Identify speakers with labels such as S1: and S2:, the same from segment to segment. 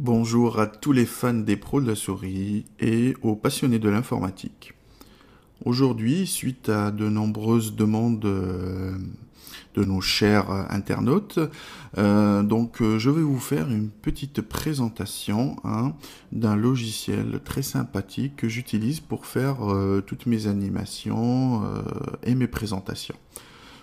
S1: Bonjour à tous les fans des pros de la souris et aux passionnés de l'informatique. Aujourd'hui, suite à de nombreuses demandes de nos chers internautes, je vais vous faire une petite présentation d'un logiciel très sympathique que j'utilise pour faire toutes mes animations et mes présentations.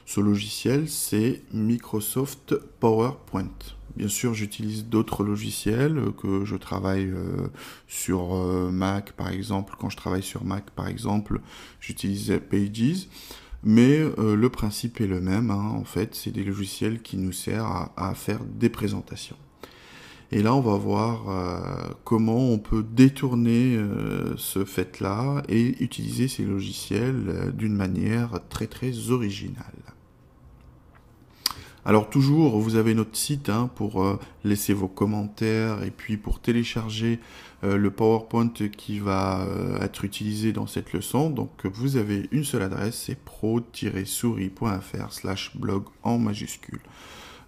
S1: Ce logiciel, c'est Microsoft PowerPoint. Bien sûr, j'utilise d'autres logiciels que je travaille sur Mac, par exemple. Quand je travaille sur Mac, par exemple, j'utilise Pages. Mais le principe est le même. En fait, c'est des logiciels qui nous servent à faire des présentations. Et là, on va voir comment on peut détourner ce fait-là et utiliser ces logiciels d'une manière très très originale. Alors toujours, vous avez notre site pour laisser vos commentaires et puis pour télécharger le PowerPoint qui va être utilisé dans cette leçon. Donc vous avez une seule adresse, c'est pro-souris.fr/blog en majuscule.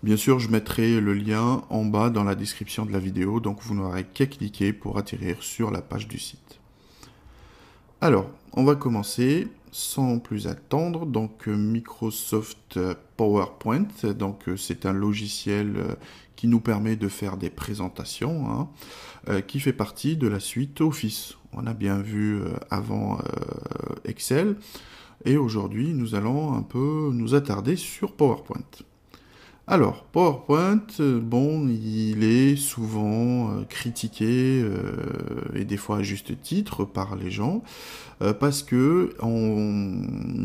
S1: Bien sûr, je mettrai le lien en bas dans la description de la vidéo, donc vous n'aurez qu'à cliquer pour atterrir sur la page du site. Alors, on va commencer sans plus attendre. Donc, Microsoft PowerPoint, donc c'est un logiciel qui nous permet de faire des présentations, qui fait partie de la suite Office. On a bien vu avant Excel, et aujourd'hui, nous allons un peu nous attarder sur PowerPoint. Alors, PowerPoint, bon, il est souvent critiqué, et des fois à juste titre, par les gens, parce que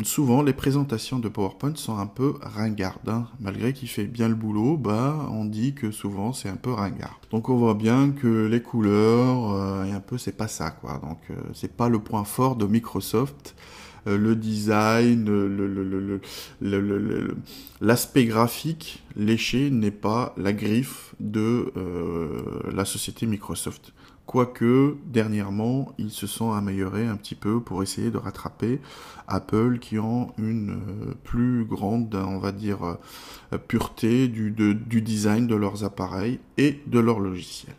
S1: souvent les présentations de PowerPoint sont un peu ringardes. Malgré qu'il fait bien le boulot, on dit que souvent c'est un peu ringard. Donc on voit bien que les couleurs, et un peu c'est pas ça, quoi. Donc c'est pas le point fort de Microsoft. Le design, l'aspect graphique léché n'est pas la griffe de la société Microsoft. Quoique, dernièrement, ils se sont améliorés un petit peu pour essayer de rattraper Apple qui ont une plus grande, on va dire, pureté du design de leurs appareils et de leurs logiciels.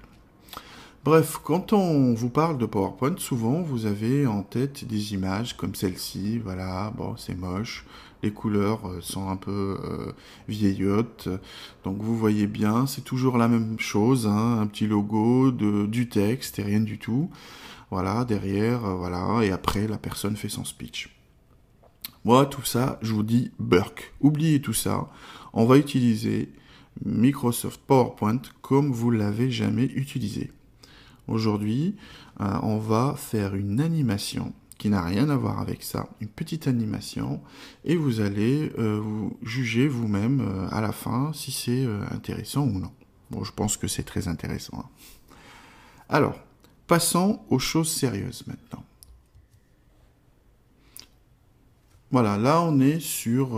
S1: Bref, quand on vous parle de PowerPoint, souvent vous avez en tête des images comme celle-ci, voilà, bon, c'est moche, les couleurs sont un peu vieillottes, donc vous voyez bien, c'est toujours la même chose, un petit logo, du texte et rien du tout, voilà, derrière, voilà, et après la personne fait son speech. Moi, tout ça, je vous dis burk, oubliez tout ça, on va utiliser Microsoft PowerPoint comme vous l'avez jamais utilisé. Aujourd'hui, on va faire une animation qui n'a rien à voir avec ça, une petite animation, et vous allez vous juger vous-même à la fin si c'est intéressant ou non. Bon, je pense que c'est très intéressant. Alors, passons aux choses sérieuses maintenant. Voilà, là on est sur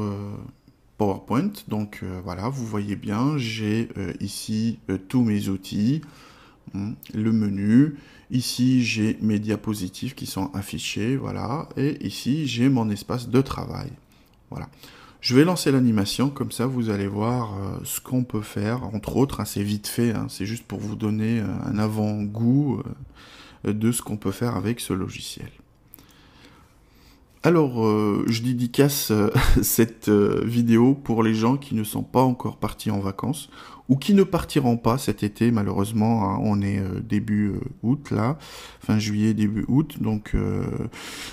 S1: PowerPoint, donc voilà, vous voyez bien, j'ai ici tous mes outils. Le menu, ici j'ai mes diapositives qui sont affichées, voilà, et ici j'ai mon espace de travail, voilà. Je vais lancer l'animation, comme ça vous allez voir ce qu'on peut faire, entre autres, c'est vite fait, c'est juste pour vous donner un avant-goût de ce qu'on peut faire avec ce logiciel. Alors, je dédicace cette vidéo pour les gens qui ne sont pas encore partis en vacances ou qui ne partiront pas cet été, malheureusement. On est début août, là, fin juillet, début août. Donc,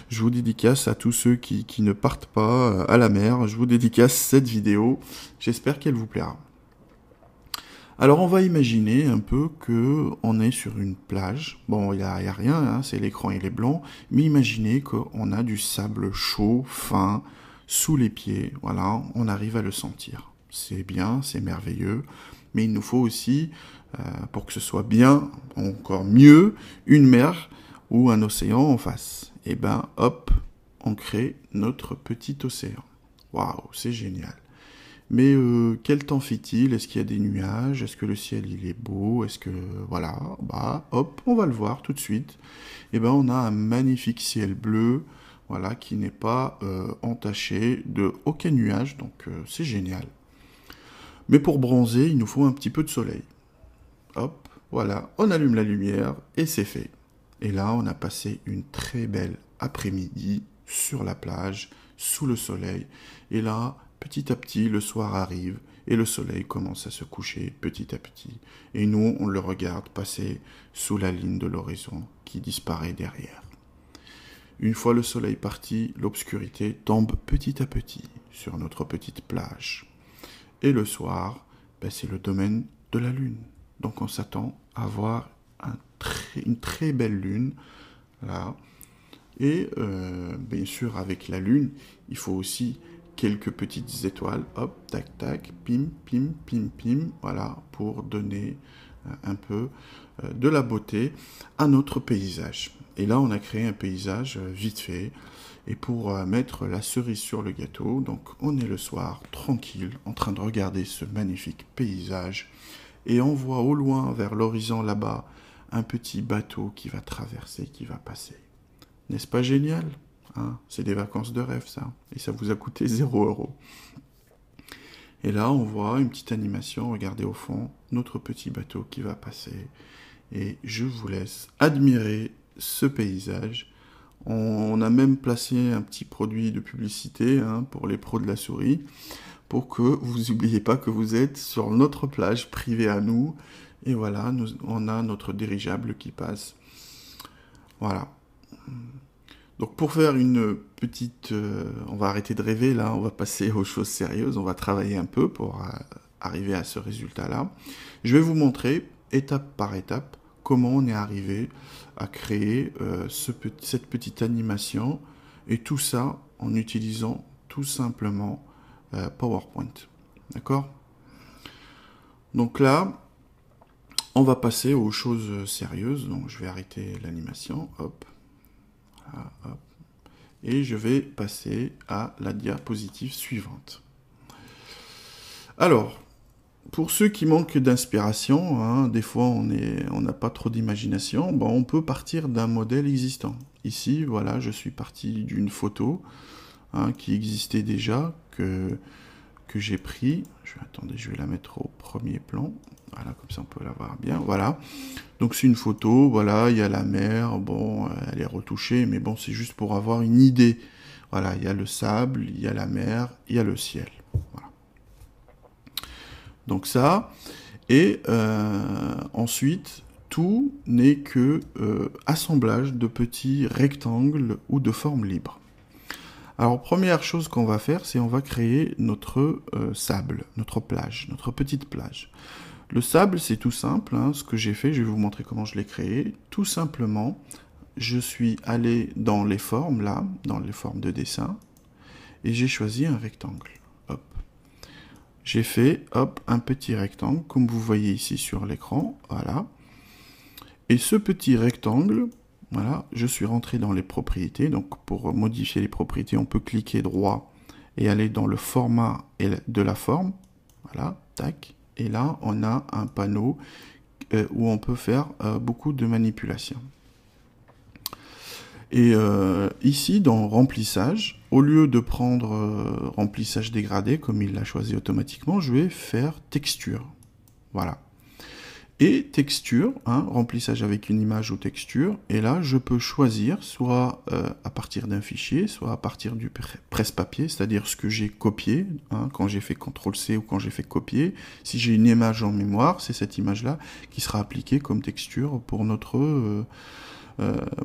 S1: je vous dédicace à tous ceux qui ne partent pas à la mer. Je vous dédicace cette vidéo. J'espère qu'elle vous plaira. Alors on va imaginer un peu que on est sur une plage. Bon, il n'y a rien, c'est l'écran il est blanc, mais imaginez qu'on a du sable chaud, fin, sous les pieds. Voilà, on arrive à le sentir. C'est bien, c'est merveilleux, mais il nous faut aussi, pour que ce soit bien, encore mieux, une mer ou un océan en face. Et ben hop, on crée notre petit océan. Waouh, c'est génial. Mais quel temps fait-il? Est-ce qu'il y a des nuages? Est-ce que le ciel il est beau? Est-ce que voilà, hop, on va le voir tout de suite. Et ben on a un magnifique ciel bleu, voilà, qui n'est pas entaché de aucun nuage, donc c'est génial. Mais pour bronzer, il nous faut un petit peu de soleil. Hop, Voilà, on allume la lumière et c'est fait. Et là, on a passé une très belle après-midi sur la plage, sous le soleil. Et là, petit à petit, le soir arrive et le soleil commence à se coucher petit à petit. Et nous, on le regarde passer sous la ligne de l'horizon qui disparaît derrière. Une fois le soleil parti, l'obscurité tombe petit à petit sur notre petite plage. Et le soir, c'est le domaine de la lune. Donc on s'attend à voir une très belle lune là. Et bien sûr, avec la lune, il faut aussi quelques petites étoiles. Hop, tac, tac, pim, pim, pim, pim. Voilà, pour donner un peu de la beauté à notre paysage. Et là, on a créé un paysage vite fait. Et pour mettre la cerise sur le gâteau, donc on est le soir, tranquille, en train de regarder ce magnifique paysage. Et on voit au loin, vers l'horizon là-bas, un petit bateau qui va traverser, qui va passer. N'est-ce pas génial, hein? C'est des vacances de rêve, ça. Et ça vous a coûté 0 €. Et là, on voit une petite animation, regardez au fond, notre petit bateau qui va passer. Et je vous laisse admirer ce paysage. On a même placé un petit produit de publicité pour les pros de la souris, pour que vous n'oubliez pas que vous êtes sur notre plage privée à nous. Et voilà, on a notre dirigeable qui passe. Voilà. Donc pour faire une petite... on va arrêter de rêver là, on va passer aux choses sérieuses, on va travailler un peu pour arriver à ce résultat-là. Je vais vous montrer, étape par étape, comment on est arrivé à créer cette petite animation, et tout ça en utilisant tout simplement PowerPoint. D'accord? Donc là, on va passer aux choses sérieuses. Donc je vais arrêter l'animation, hop. Voilà, hop. Et je vais passer à la diapositive suivante. Alors, pour ceux qui manquent d'inspiration, des fois on n'a pas trop d'imagination, on peut partir d'un modèle existant. Ici, voilà, je suis parti d'une photo qui existait déjà, que j'ai pris. Attendez, je vais la mettre au premier plan. Voilà, comme ça on peut la voir bien. Voilà. Donc c'est une photo, voilà, il y a la mer, elle est retouchée, mais c'est juste pour avoir une idée. Voilà, il y a le sable, il y a la mer, il y a le ciel. Voilà. Donc ça, et ensuite, tout n'est que assemblage de petits rectangles ou de formes libres. Alors, première chose qu'on va faire, c'est on va créer notre sable, notre plage, notre petite plage. Le sable, c'est tout simple, ce que j'ai fait, je vais vous montrer comment je l'ai créé. Tout simplement, je suis allé dans les formes, là, dans les formes de dessin, et j'ai choisi un rectangle. Hop. J'ai fait, hop, un petit rectangle, comme vous voyez ici sur l'écran, voilà. Et ce petit rectangle, voilà, je suis rentré dans les propriétés. Donc, pour modifier les propriétés, on peut cliquer droit et aller dans le format de la forme. Voilà, tac. Et là, on a un panneau où on peut faire beaucoup de manipulations. Et ici, dans remplissage, au lieu de prendre remplissage dégradé, comme il l'a choisi automatiquement, je vais faire texture. Voilà. Et texture, remplissage avec une image ou texture. Et là, je peux choisir soit à partir d'un fichier, soit à partir du presse-papier, c'est-à-dire ce que j'ai copié, quand j'ai fait CTRL-C ou quand j'ai fait copier. Si j'ai une image en mémoire, c'est cette image-là qui sera appliquée comme texture pour notre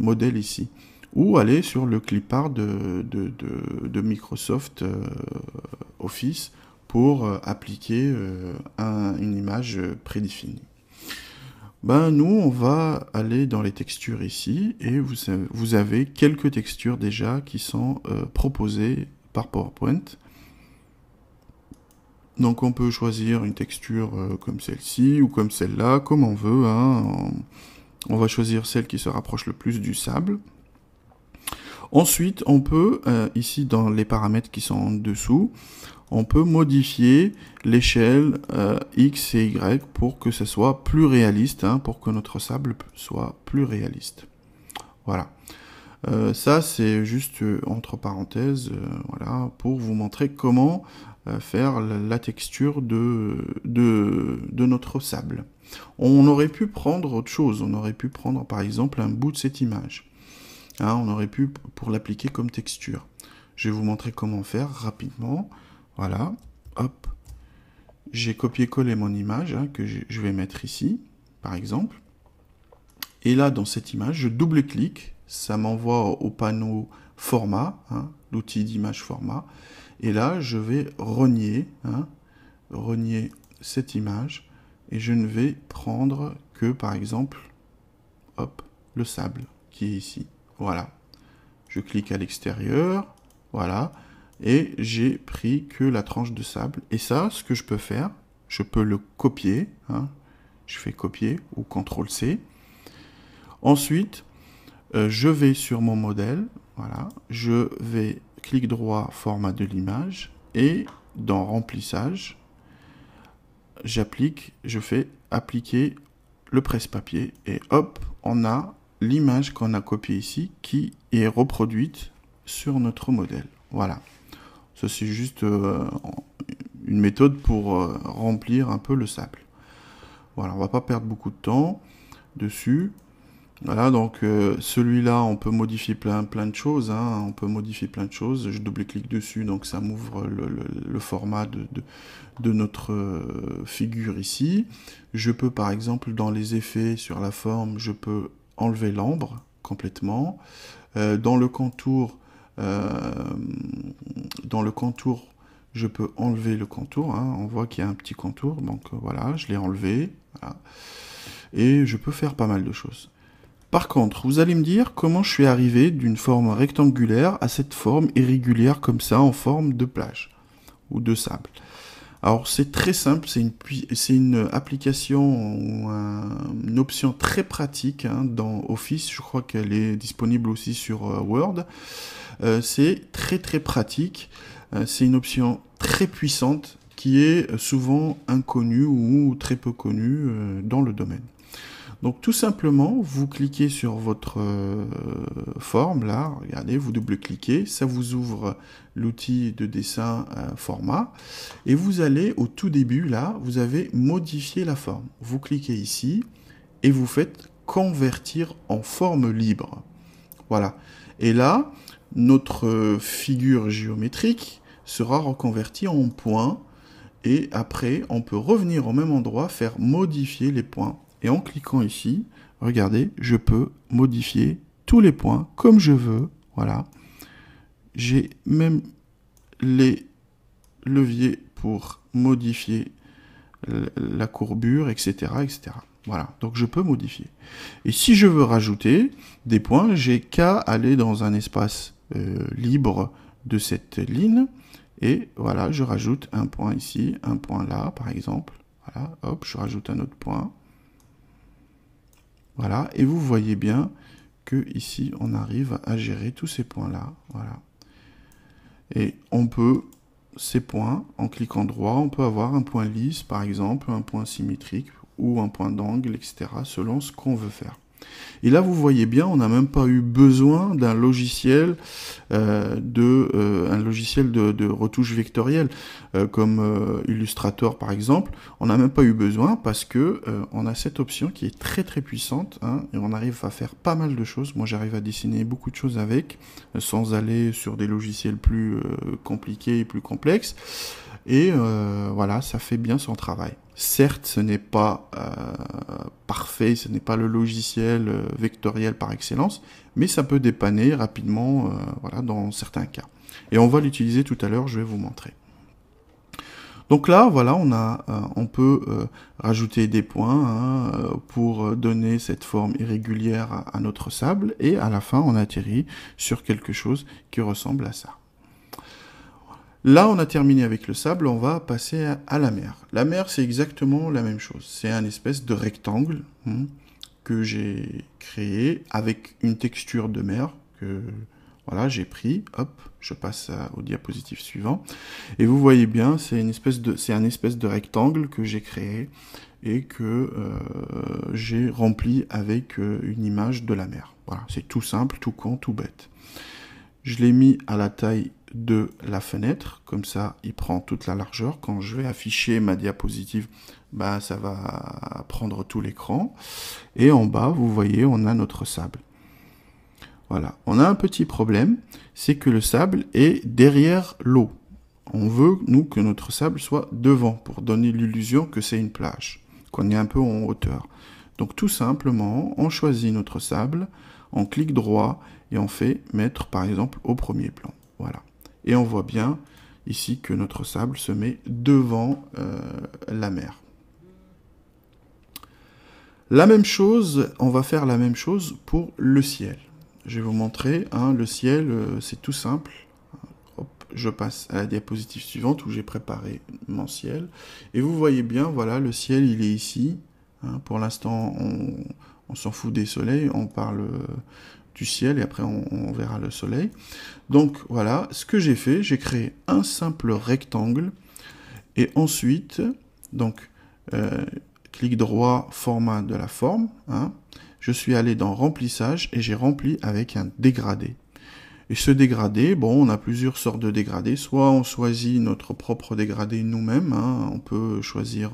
S1: modèle ici. Ou aller sur le clipart de Microsoft Office pour appliquer une image prédéfinie. Nous, on va aller dans les textures ici, et vous avez quelques textures déjà qui sont proposées par PowerPoint. Donc on peut choisir une texture comme celle-ci, ou comme celle-là, comme on veut. On va choisir celle qui se rapproche le plus du sable. Ensuite, on peut, ici dans les paramètres qui sont en dessous, on peut modifier l'échelle X et Y pour que ce soit plus réaliste, pour que notre sable soit plus réaliste. Voilà. Ça, c'est juste entre parenthèses, voilà, pour vous montrer comment faire la texture de notre sable. On aurait pu prendre autre chose, on aurait pu prendre par exemple un bout de cette image. Hein, on aurait pu pour l'appliquer comme texture. Je vais vous montrer comment faire rapidement. Voilà, hop. J'ai copié-collé mon image hein, que je vais mettre ici, par exemple. Et là, dans cette image, je double-clique. Ça m'envoie au panneau format, hein, l'outil d'image format. Et là, je vais renier, hein, renier cette image. Et je ne vais prendre que, par exemple, hop, le sable qui est ici. Voilà. Je clique à l'extérieur. Voilà. Et j'ai pris que la tranche de sable. Et ça, ce que je peux faire, je peux le copier. Hein. Je fais copier ou CTRL-C. Ensuite, je vais sur mon modèle. Voilà. Je vais clic droit, format de l'image. Et dans remplissage, je fais appliquer le presse-papier. Et hop, on a l'image qu'on a copiée ici qui est reproduite sur notre modèle. Voilà. Ça, c'est juste une méthode pour remplir un peu le sable. Voilà, on va pas perdre beaucoup de temps dessus. Voilà, donc celui-là, on peut modifier plein de choses. Hein, on peut modifier plein de choses. Je double-clique dessus, donc ça m'ouvre le format de notre figure ici. Je peux, par exemple, dans les effets sur la forme, je peux enlever l'ambre complètement. Dans le contour, je peux enlever le contour. Hein. On voit qu'il y a un petit contour, donc voilà, je l'ai enlevé. Voilà. Et je peux faire pas mal de choses. Par contre, vous allez me dire comment je suis arrivé d'une forme rectangulaire à cette forme irrégulière comme ça, en forme de plage ou de sable. Alors c'est très simple, c'est une application ou une option très pratique hein, dans Office. Je crois qu'elle est disponible aussi sur Word. C'est très pratique. C'est une option très puissante qui est souvent inconnue ou très peu connue dans le domaine. Donc tout simplement, vous cliquez sur votre forme, là, regardez, vous double-cliquez, ça vous ouvre l'outil de dessin format, et vous allez au tout début, là, vous avez modifié la forme. Vous cliquez ici, et vous faites convertir en forme libre. Voilà. Et là, notre figure géométrique sera reconvertie en point, et après, on peut revenir au même endroit, faire modifier les points. Et en cliquant ici, regardez, je peux modifier tous les points comme je veux. Voilà. J'ai même les leviers pour modifier la courbure, etc., etc. Voilà, donc je peux modifier. Et si je veux rajouter des points, j'ai qu'à aller dans un espace libre de cette ligne. Et voilà, je rajoute un point ici, un point là, par exemple. Voilà, hop, je rajoute un autre point. Voilà, et vous voyez bien que ici on arrive à gérer tous ces points-là. Voilà. Et on peut, ces points, en cliquant droit, on peut avoir un point lisse, par exemple, un point symétrique, ou un point d'angle, etc., selon ce qu'on veut faire. Et là, vous voyez bien, on n'a même pas eu besoin d'un logiciel, de retouche vectorielle, comme Illustrator par exemple. On n'a même pas eu besoin parce que on a cette option qui est très puissante, hein, et on arrive à faire pas mal de choses. Moi, j'arrive à dessiner beaucoup de choses avec, sans aller sur des logiciels plus compliqués et plus complexes. Et voilà, ça fait bien son travail. Certes, ce n'est pas parfait, ce n'est pas le logiciel vectoriel par excellence, mais ça peut dépanner rapidement voilà, dans certains cas. Et on va l'utiliser tout à l'heure, je vais vous montrer. Donc là, voilà, on peut rajouter des points hein, pour donner cette forme irrégulière à notre sable, et à la fin, on atterrit sur quelque chose qui ressemble à ça. Là, on a terminé avec le sable, on va passer à la mer. La mer, c'est exactement la même chose. C'est un espèce de rectangle que j'ai créé avec une texture de mer que voilà, j'ai pris. Hop, je passe au diapositive suivant. Et vous voyez bien, c'est un espèce de rectangle que j'ai créé. et que j'ai rempli avec une image de la mer. Voilà, c'est tout simple, tout con, tout bête. Je l'ai mis à la taille de la fenêtre, comme ça il prend toute la largeur. Quand je vais afficher ma diapositive, bah, ça va prendre tout l'écran. Et en bas, vous voyez, on a notre sable. Voilà, on a un petit problème, c'est que le sable est derrière l'eau. On veut, nous, que notre sable soit devant, pour donner l'illusion que c'est une plage, qu'on est un peu en hauteur. Donc tout simplement, on choisit notre sable, on clique droit, et on fait mettre, par exemple, au premier plan. Voilà. Et on voit bien, ici, que notre sable se met devant la mer. La même chose, on va faire la même chose pour le ciel. Je vais vous montrer, hein, le ciel, c'est tout simple. Hop, je passe à la diapositive suivante où j'ai préparé mon ciel. Et vous voyez bien, voilà, le ciel, il est ici. Hein, pour l'instant, on s'en fout des soleils, on parle du ciel et après on verra le soleil. Donc voilà, ce que j'ai fait, j'ai créé un simple rectangle et ensuite, donc, clic droit, format de la forme, hein, je suis allé dans remplissage et j'ai rempli avec un dégradé. Et ce dégradé, bon, on a plusieurs sortes de dégradés. Soit on choisit notre propre dégradé nous-mêmes, hein, on peut choisir,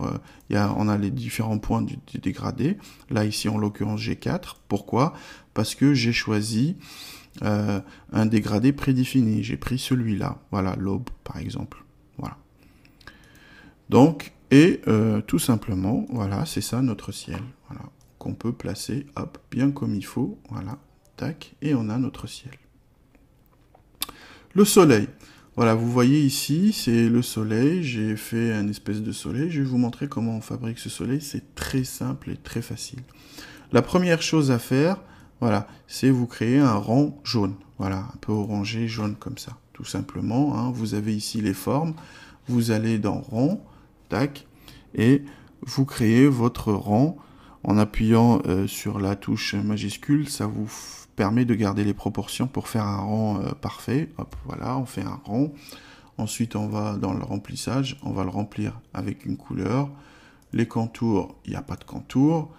S1: on a les différents points du dégradé. Là, ici, en l'occurrence, j'ai 4. Pourquoi? Parce que j'ai choisi un dégradé prédéfini. J'ai pris celui-là. Voilà, l'aube, par exemple. Voilà. Donc, et tout simplement, voilà, c'est ça notre ciel. Voilà, qu'on peut placer, hop, bien comme il faut. Voilà, tac, et on a notre ciel. Le soleil. Voilà, vous voyez ici, c'est le soleil. J'ai fait un espèce de soleil. Je vais vous montrer comment on fabrique ce soleil. C'est très simple et très facile. La première chose à faire, voilà, c'est vous créer un rang jaune. Voilà, un peu orangé, jaune comme ça. Tout simplement, hein, vous avez ici les formes. Vous allez dans rang, tac, et vous créez votre rang en appuyant sur la touche majuscule. Ça vous permet de garder les proportions pour faire un rang parfait. Hop, voilà, on fait un rang. Ensuite, on va dans le remplissage, on va le remplir avec une couleur. Les contours, il n'y a pas de contours.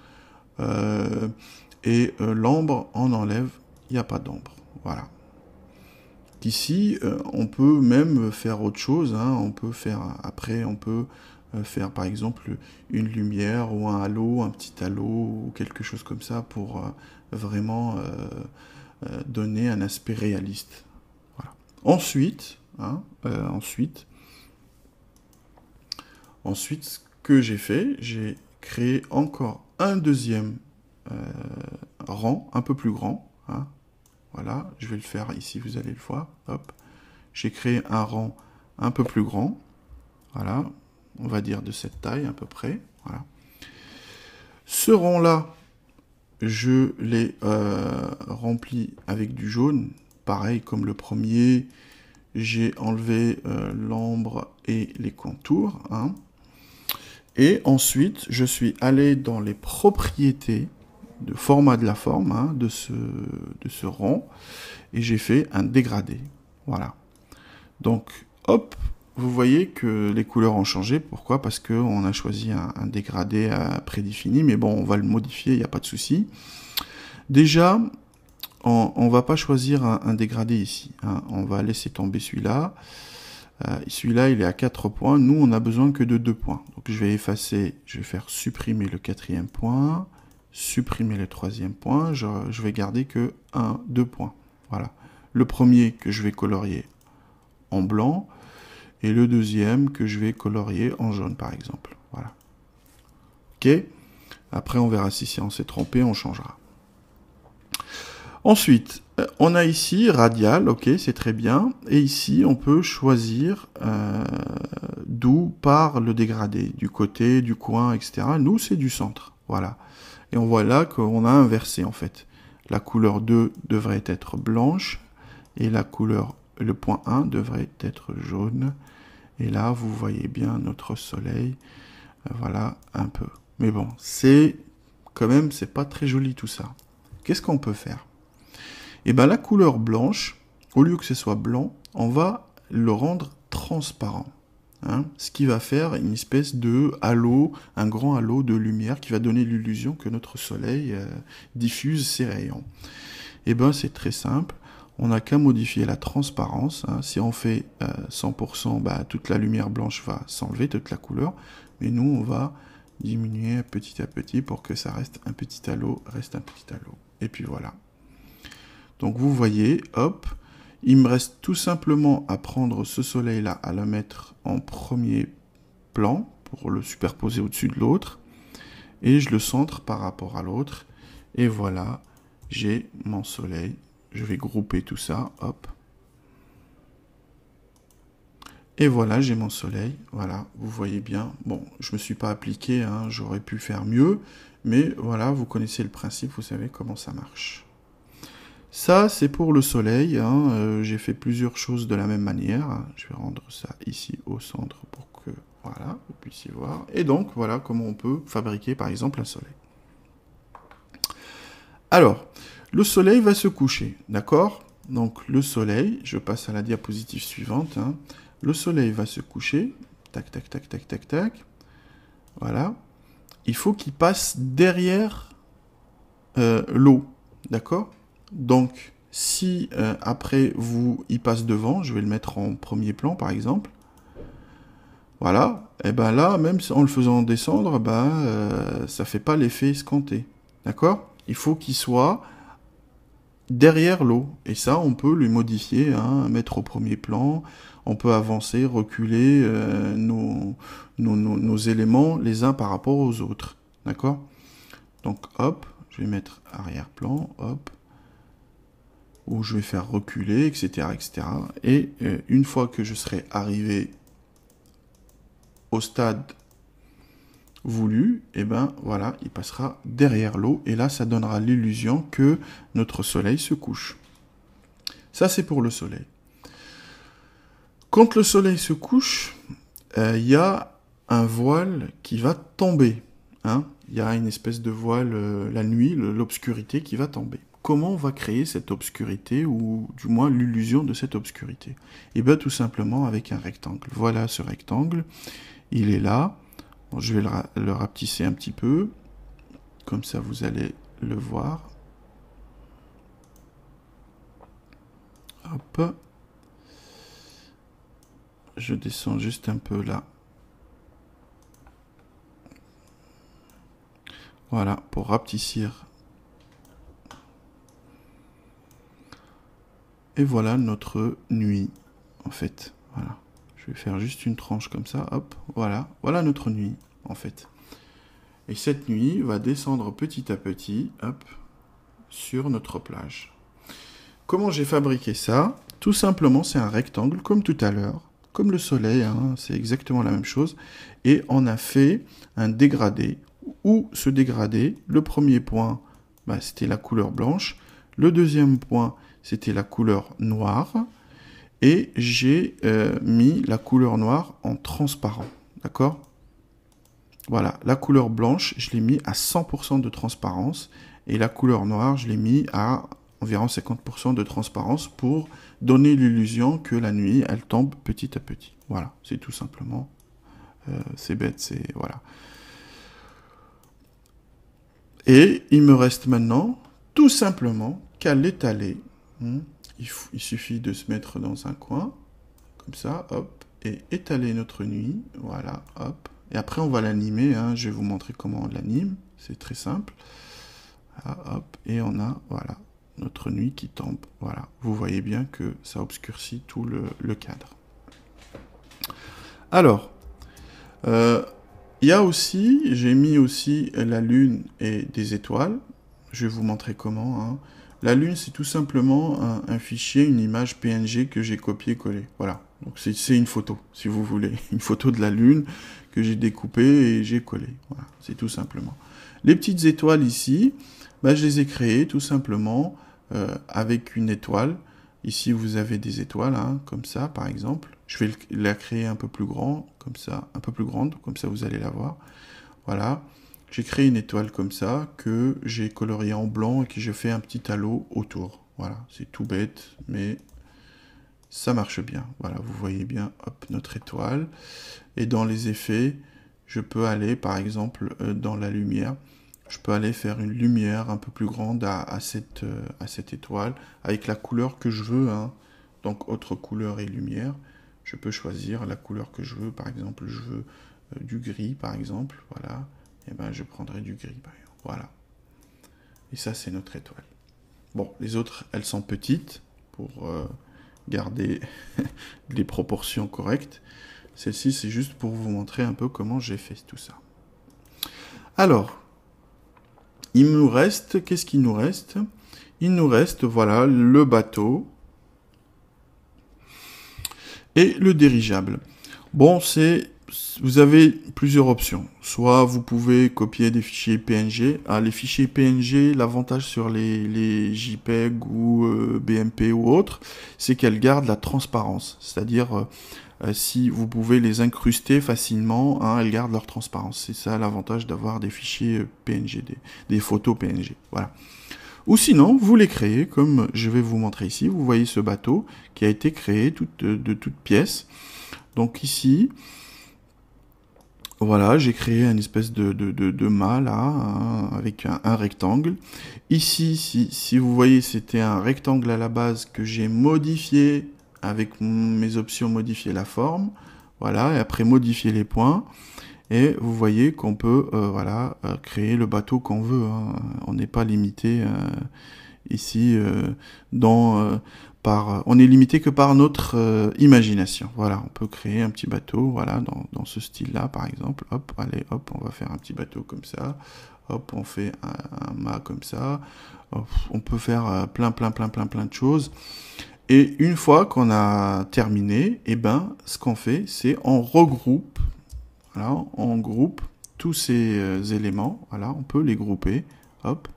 S1: L'ombre, on enlève, il n'y a pas d'ombre. Voilà. Ici, on peut même faire autre chose. Hein. On peut faire, après, on peut faire par exemple une lumière ou un halo, un petit halo ou quelque chose comme ça pour vraiment donner un aspect réaliste. Voilà. Ensuite, ce que j'ai fait, j'ai créé encore un deuxième rang, un peu plus grand. Hein. Voilà, je vais le faire ici, vous allez le voir. Hop, j'ai créé un rang un peu plus grand. Voilà, on va dire de cette taille à peu près. Voilà. Ce rang-là, je l'ai rempli avec du jaune. Pareil comme le premier, j'ai enlevé l'ombre et les contours. Hein. Et ensuite, je suis allé dans les propriétés de format de la forme, hein, de ce rang, et j'ai fait un dégradé. Voilà. Donc, hop, vous voyez que les couleurs ont changé. Pourquoi? Parce qu'on a choisi un dégradé prédéfini, mais bon, on va le modifier, il n'y a pas de souci. Déjà, on ne va pas choisir un dégradé ici. Hein. On va laisser tomber celui-là. Celui-là, il est à 4 points. Nous, on n'a besoin que de 2 points. Donc, je vais effacer, je vais faire supprimer le 4e point, supprimer le 3e point. Je vais garder que 2 points. Voilà. Le premier que je vais colorier en blanc et le deuxième que je vais colorier en jaune, par exemple. Voilà. Ok. Après, on verra si on s'est trompé, on changera. Ensuite, on a ici radial, ok, c'est très bien. Et ici, on peut choisir d'où part le dégradé, du côté, du coin, etc. Nous, c'est du centre, voilà. Et on voit là qu'on a inversé, en fait. La couleur 2 devrait être blanche, et la couleur, le point 1 devrait être jaune. Et là, vous voyez bien notre soleil, voilà, un peu. Mais bon, c'est quand même, c'est pas très joli tout ça. Qu'est-ce qu'on peut faire? Et bien la couleur blanche, au lieu que ce soit blanc, on va le rendre transparent. hein, ce qui va faire une espèce de halo, un grand halo de lumière qui va donner l'illusion que notre soleil diffuse ses rayons. Et ben c'est très simple, on n'a qu'à modifier la transparence, hein. Si on fait 100%, bah, toute la lumière blanche va s'enlever, toute la couleur, mais nous on va diminuer petit à petit pour que ça reste un petit halo, et puis voilà. Donc vous voyez, hop, il me reste tout simplement à prendre ce soleil-là, à le mettre en premier plan, pour le superposer au-dessus de l'autre, et je le centre par rapport à l'autre, et voilà, j'ai mon soleil. Je vais grouper tout ça, hop. Et voilà, j'ai mon soleil, voilà, vous voyez bien. Bon, je me suis pas appliqué, hein, j'aurais pu faire mieux, mais voilà, vous connaissez le principe, vous savez comment ça marche. Ça, c'est pour le soleil, hein, j'ai fait plusieurs choses de la même manière. Je vais rendre ça ici au centre pour que, voilà, vous puissiez voir. Et donc, voilà comment on peut fabriquer, par exemple, un soleil. Alors, le soleil va se coucher, d'accord? Donc le soleil, je passe à la diapositive suivante, hein. Le soleil va se coucher, tac, tac, tac, tac, tac, tac, voilà. Il faut qu'il passe derrière l'eau, d'accord? Donc, si après il passe devant, je vais le mettre en premier plan par exemple, voilà, et ben là, même en le faisant descendre, ça fait pas l'effet escompté, d'accord? Il faut qu'il soit derrière l'eau. Et ça, on peut le modifier, hein, mettre au premier plan. On peut avancer, reculer nos éléments les uns par rapport aux autres. D'accord? Donc, hop, je vais mettre arrière-plan, hop. Ou je vais faire reculer, etc., etc. Et une fois que je serai arrivé au stade voulu, et ben voilà, il passera derrière l'eau, et là ça donnera l'illusion que notre soleil se couche. Ça c'est pour le soleil. Quand le soleil se couche, il y a un voile qui va tomber, hein. Il y a une espèce de voile, la nuit, l'obscurité qui va tomber. Comment on va créer cette obscurité, ou du moins l'illusion de cette obscurité? Et bien tout simplement avec un rectangle. Voilà ce rectangle, il est là. Bon, je vais le rapetisser un petit peu, comme ça vous allez le voir. Hop. Je descends juste un peu là. Voilà, pour rapetissir. Et voilà notre nuit, en fait. Voilà. Je vais faire juste une tranche comme ça, hop, voilà. Voilà notre nuit, en fait. Et cette nuit va descendre petit à petit, hop, sur notre plage. Comment j'ai fabriqué ça? Tout simplement, c'est un rectangle, comme tout à l'heure, comme le soleil, hein, c'est exactement la même chose. Et on a fait un dégradé, où ce dégradé, le premier point, c'était la couleur blanche, le deuxième point, c'était la couleur noire, et j'ai mis la couleur noire en transparent, d'accord? Voilà, la couleur blanche, je l'ai mis à 100% de transparence, et la couleur noire, je l'ai mis à environ 50% de transparence pour donner l'illusion que la nuit, elle tombe petit à petit. Voilà, c'est tout simplement, c'est bête, c'est, voilà. Et il me reste maintenant, tout simplement, qu'à l'étaler. Il suffit de se mettre dans un coin, comme ça, hop, et étaler notre nuit, voilà, hop. Et après, on va l'animer, hein, je vais vous montrer comment on l'anime, c'est très simple. Voilà, hop, et on a, voilà, notre nuit qui tombe, voilà. Vous voyez bien que ça obscurcit tout le cadre. Alors, il y a aussi, j'ai mis aussi la lune et des étoiles, je vais vous montrer comment, hein. La lune, c'est tout simplement un fichier, une image PNG que j'ai copié-collé. Voilà. Donc c'est une photo, si vous voulez. Une photo de la lune que j'ai découpée et j'ai collé. Voilà, c'est tout simplement. Les petites étoiles ici, je les ai créées tout simplement avec une étoile. Ici, vous avez des étoiles, hein, comme ça, par exemple. Je vais la créer un peu plus grand, comme ça, un peu plus grande, comme ça vous allez la voir. Voilà. J'ai créé une étoile comme ça, que j'ai coloriée en blanc et que je fais un petit halo autour. Voilà, c'est tout bête, mais ça marche bien. Voilà, vous voyez bien, hop, notre étoile. Et dans les effets, je peux aller, par exemple, dans la lumière, je peux aller faire une lumière un peu plus grande à cette étoile, avec la couleur que je veux, hein. Donc, autre couleur et lumière. Je peux choisir la couleur que je veux. Par exemple, je veux du gris, par exemple. Voilà. Et ben, je prendrai du gris, par exemple. Voilà. Et ça, c'est notre étoile. Bon, les autres, elles sont petites pour garder les proportions correctes. Celle-ci, c'est juste pour vous montrer un peu comment j'ai fait tout ça. Alors, il nous reste, qu'est-ce qu'il nous reste? Il nous reste, voilà, le bateau et le dirigeable. Bon, vous avez plusieurs options. Soit vous pouvez copier des fichiers PNG. Les fichiers PNG, l'avantage sur les JPEG ou BMP ou autres, c'est qu'elles gardent la transparence. C'est-à-dire, si vous pouvez les incruster facilement, hein, elles gardent leur transparence. C'est ça l'avantage d'avoir des fichiers PNG, des photos PNG. Voilà. Ou sinon, vous les créez, comme je vais vous montrer ici. Vous voyez ce bateau qui a été créé de toutes pièces. Donc ici, voilà, j'ai créé une espèce de mât là, hein, avec un rectangle. Ici, si vous voyez, c'était un rectangle à la base que j'ai modifié avec mes options modifier la forme. Voilà, et après modifier les points. Et vous voyez qu'on peut créer le bateau qu'on veut, hein. On n'est pas limité ici on est limité que par notre imagination. Voilà, on peut créer un petit bateau, voilà, dans ce style-là, par exemple. Hop, allez, hop, on va faire un petit bateau comme ça. Hop, on fait un mât comme ça. Hop, on peut faire plein de choses. Et une fois qu'on a terminé, eh ben, ce qu'on fait, c'est on regroupe. Voilà, on groupe tous ces éléments. Voilà, on peut les grouper. Hop.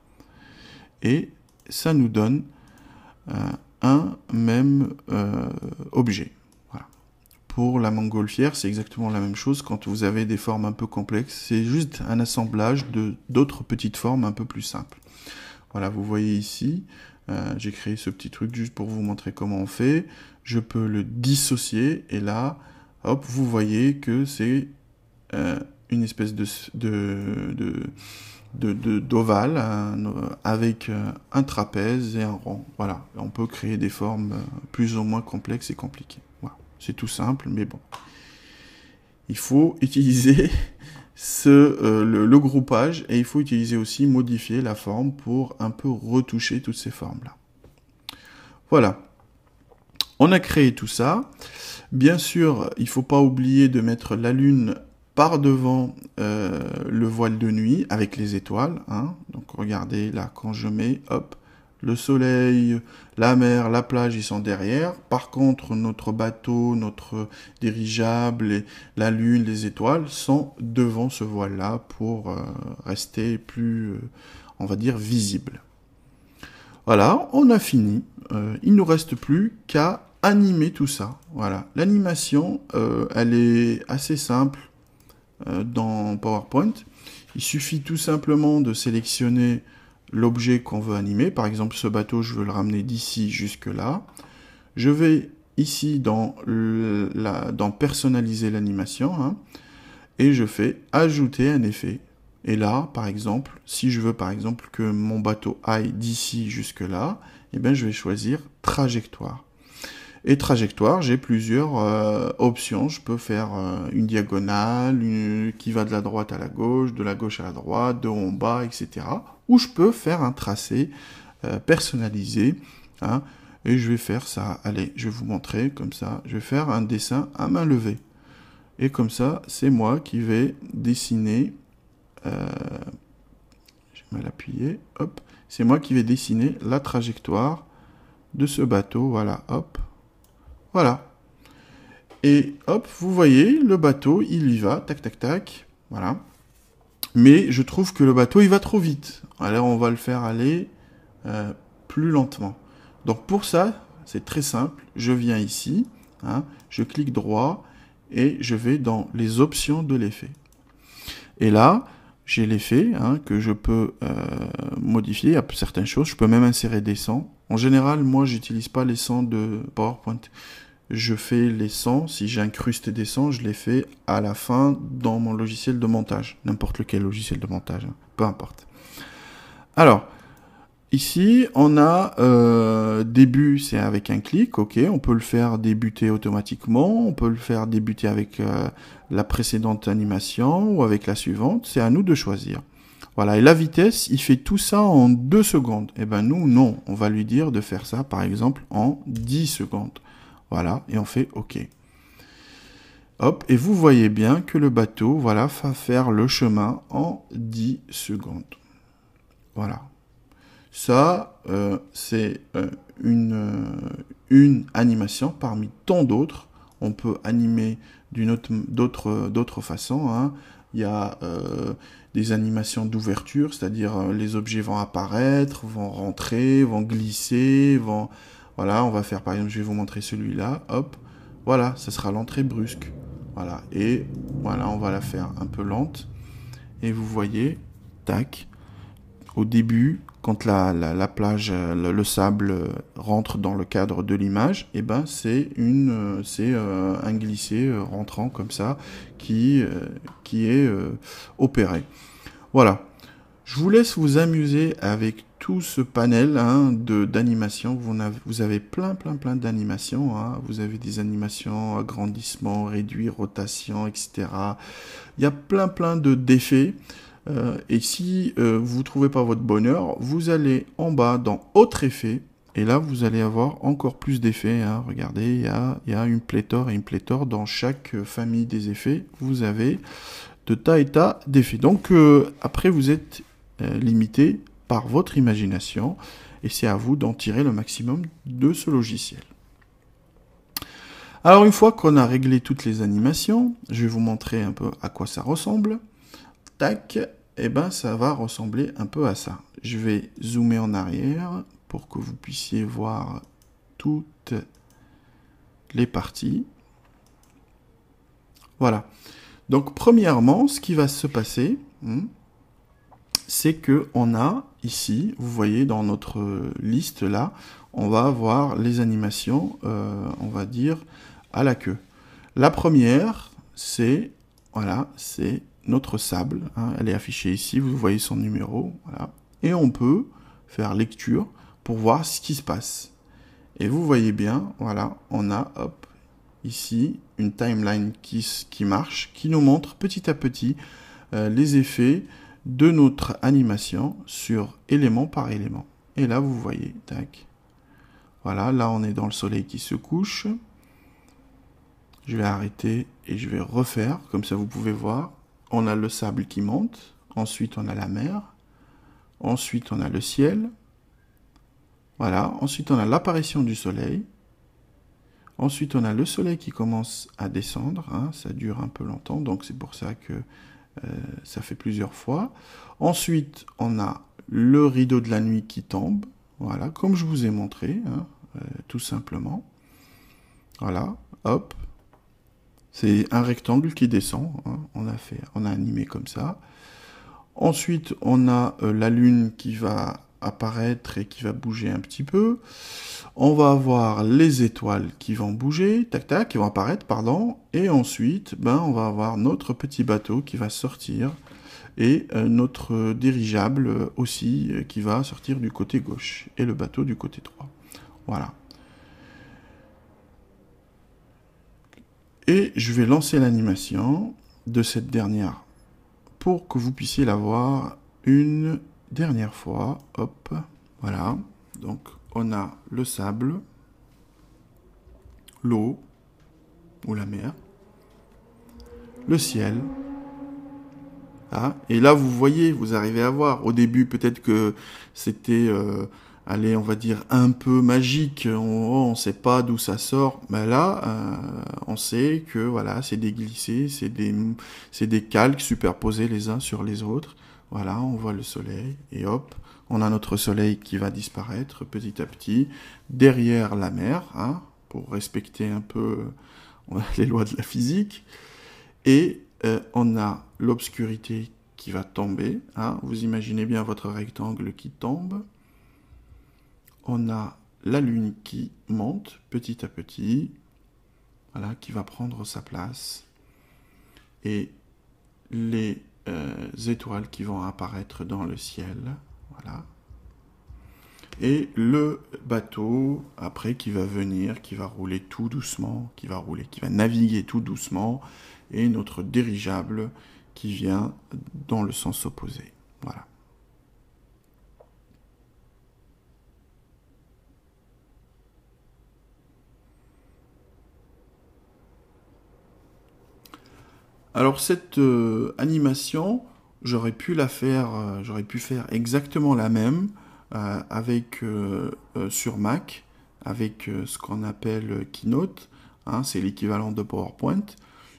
S1: Et ça nous donne un même objet. Voilà. Pour la montgolfière, c'est exactement la même chose. Quand vous avez des formes un peu complexes, c'est juste un assemblage d'autres petites formes un peu plus simples. Voilà, vous voyez ici, j'ai créé ce petit truc juste pour vous montrer comment on fait. Je peux le dissocier et là, hop, vous voyez que c'est une espèce d'ovale avec un trapèze et un rond. Voilà, on peut créer des formes plus ou moins complexes et compliquées. Voilà. C'est tout simple, mais bon. Il faut utiliser le groupage et il faut utiliser aussi modifier la forme pour un peu retoucher toutes ces formes-là. Voilà. On a créé tout ça. Bien sûr, il ne faut pas oublier de mettre la lune par devant le voile de nuit avec les étoiles, hein. Donc regardez là, quand je mets, hop, le soleil, la mer, la plage, ils sont derrière. Par contre, notre bateau, notre dirigeable, la lune, les étoiles sont devant ce voile-là pour rester plus, on va dire, visible. Voilà, on a fini. Il ne nous reste plus qu'à animer tout ça. Voilà, l'animation, elle est assez simple. Dans PowerPoint, il suffit tout simplement de sélectionner l'objet qu'on veut animer. Par exemple, ce bateau, je veux le ramener d'ici jusque là. Je vais ici dans personnaliser l'animation, hein, et je fais ajouter un effet. Et là, par exemple, si je veux par exemple que mon bateau aille d'ici jusque là, eh bien, je vais choisir trajectoire. Et trajectoire, j'ai plusieurs options. Je peux faire une diagonale, qui va de la droite à la gauche à la droite, de haut en bas, etc. Ou je peux faire un tracé personnalisé. Hein, et je vais faire ça. Allez, je vais vous montrer comme ça. Je vais faire un dessin à main levée. Et comme ça, c'est moi qui vais dessiner. J'ai mal appuyé. Hop. C'est moi qui vais dessiner la trajectoire de ce bateau. Voilà, hop. Voilà. Et hop, vous voyez, le bateau, il y va, tac, tac, tac. Voilà. Mais je trouve que le bateau, il va trop vite. Alors, on va le faire aller plus lentement. Donc, pour ça, c'est très simple. Je viens ici, hein, je clique droit et je vais dans les options de l'effet. Et là, j'ai l'effet hein, que je peux modifier à certaines choses. Je peux même insérer des sons. En général, moi, j'utilise pas les sons de PowerPoint. je fais les sons, si j'incruste des sons, je les fais à la fin dans mon logiciel de montage. N'importe lequel logiciel de montage, hein, peu importe. Alors, ici, on a début, c'est avec un clic, ok. On peut le faire débuter automatiquement, on peut le faire débuter avec la précédente animation ou avec la suivante. C'est à nous de choisir. Voilà, et la vitesse, il fait tout ça en 2 secondes. Eh ben nous, non. On va lui dire de faire ça, par exemple, en 10 secondes. Voilà, et on fait OK. Hop, et vous voyez bien que le bateau, voilà, va faire le chemin en 10 secondes. Voilà. Ça, c'est une animation parmi tant d'autres. On peut animer d'autres façons, hein. Il y a des animations d'ouverture, c'est-à-dire les objets vont apparaître, vont rentrer, vont glisser, vont... Voilà, on va faire par exemple, je vais vous montrer celui-là, hop, voilà, ça sera l'entrée brusque. Voilà, et voilà, on va la faire un peu lente. Et vous voyez, tac, au début, quand la plage, le sable rentre dans le cadre de l'image, et ben c'est un glissé rentrant comme ça qui est opéré. Voilà. Je vous laisse vous amuser avec tout ce panel, hein, d'animations. Vous avez plein d'animations, hein. Vous avez des animations agrandissement, réduit, rotation, etc. Il y a plein d'effets. Et si vous ne trouvez pas votre bonheur, vous allez en bas dans Autres effets. Et là, vous allez avoir encore plus d'effets, hein. Regardez, il y a une pléthore et une pléthore. Dans chaque famille des effets, vous avez de tas et tas d'effets. Donc, après, vous êtes limité par votre imagination. Et c'est à vous d'en tirer le maximum de ce logiciel. Alors, une fois qu'on a réglé toutes les animations, je vais vous montrer un peu à quoi ça ressemble. Tac, et ben ça va ressembler un peu à ça. Je vais zoomer en arrière pour que vous puissiez voir toutes les parties. Voilà. Donc premièrement, ce qui va se passer, c'est que on a ici, vous voyez dans notre liste là, on va avoir les animations, on va dire à la queue. La première, c'est voilà, c'est notre sable, hein, elle est affichée ici, vous voyez son numéro, voilà. Et on peut faire lecture pour voir ce qui se passe. Et vous voyez bien, voilà, on a, hop, ici, une timeline qui marche, qui nous montre petit à petit les effets de notre animation sur élément par élément. Et là, vous voyez, tac, voilà, là on est dans le soleil qui se couche. Je vais arrêter et je vais refaire, comme ça vous pouvez voir. On a le sable qui monte, ensuite on a la mer, ensuite on a le ciel, voilà, ensuite on a l'apparition du soleil, ensuite on a le soleil qui commence à descendre, hein, ça dure un peu longtemps, donc c'est pour ça que ça fait plusieurs fois. Ensuite on a le rideau de la nuit qui tombe, voilà, comme je vous ai montré, hein, tout simplement. Voilà, hop. C'est un rectangle qui descend, hein, on a animé comme ça. Ensuite, on a la lune qui va apparaître et qui va bouger un petit peu. On va avoir les étoiles qui vont bouger, tac tac, qui vont apparaître, pardon. Et ensuite, on va avoir notre petit bateau qui va sortir et notre dirigeable aussi qui va sortir du côté gauche et le bateau du côté droit. Voilà. Et je vais lancer l'animation de cette dernière pour que vous puissiez la voir une dernière fois. Hop, voilà. Donc, on a le sable, l'eau ou la mer, le ciel. Ah, et là, vous voyez, vous arrivez à voir. Au début, peut-être que c'était... allez, on va dire un peu magique, on ne sait pas d'où ça sort, mais là, on sait que voilà, c'est des glissés, c'est des calques superposés les uns sur les autres. Voilà, on voit le soleil, et hop, on a notre soleil qui va disparaître petit à petit, derrière la mer, hein, pour respecter un peu les lois de la physique, et on a l'obscurité qui va tomber, hein, vous imaginez bien votre rectangle qui tombe. On a la lune qui monte petit à petit. voilà, qui va prendre sa place, et les étoiles qui vont apparaître dans le ciel, voilà. Et le bateau, après, qui va venir, qui va rouler tout doucement, qui va naviguer tout doucement, et notre dirigeable qui vient dans le sens opposé. Voilà. Alors cette animation, j'aurais pu faire exactement la même sur Mac, avec ce qu'on appelle Keynote, hein, c'est l'équivalent de PowerPoint.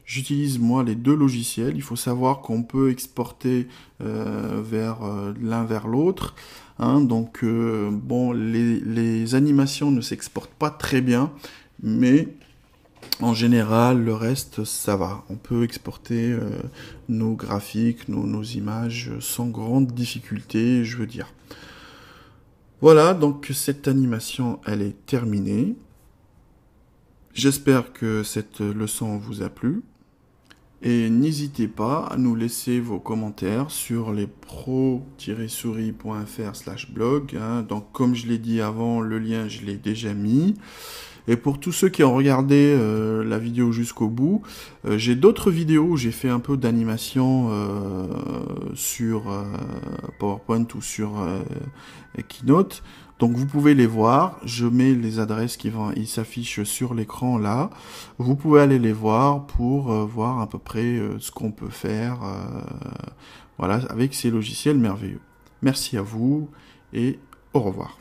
S1: J'utilise moi les deux logiciels. Il faut savoir qu'on peut exporter l'un vers l'autre. Hein, donc bon, les animations ne s'exportent pas très bien, mais en général, le reste, ça va. On peut exporter nos graphiques, nos images sans grande difficulté, je veux dire. Voilà, donc cette animation, elle est terminée. J'espère que cette leçon vous a plu. Et n'hésitez pas à nous laisser vos commentaires sur les pro-souris.fr/blog. Hein. Donc, comme je l'ai dit avant, le lien, je l'ai déjà mis. Et pour tous ceux qui ont regardé la vidéo jusqu'au bout, j'ai d'autres vidéos où j'ai fait un peu d'animation sur PowerPoint ou sur Keynote. Donc vous pouvez les voir, je mets les adresses ils s'affichent sur l'écran là. Vous pouvez aller les voir pour voir à peu près ce qu'on peut faire voilà, avec ces logiciels merveilleux. Merci à vous et au revoir.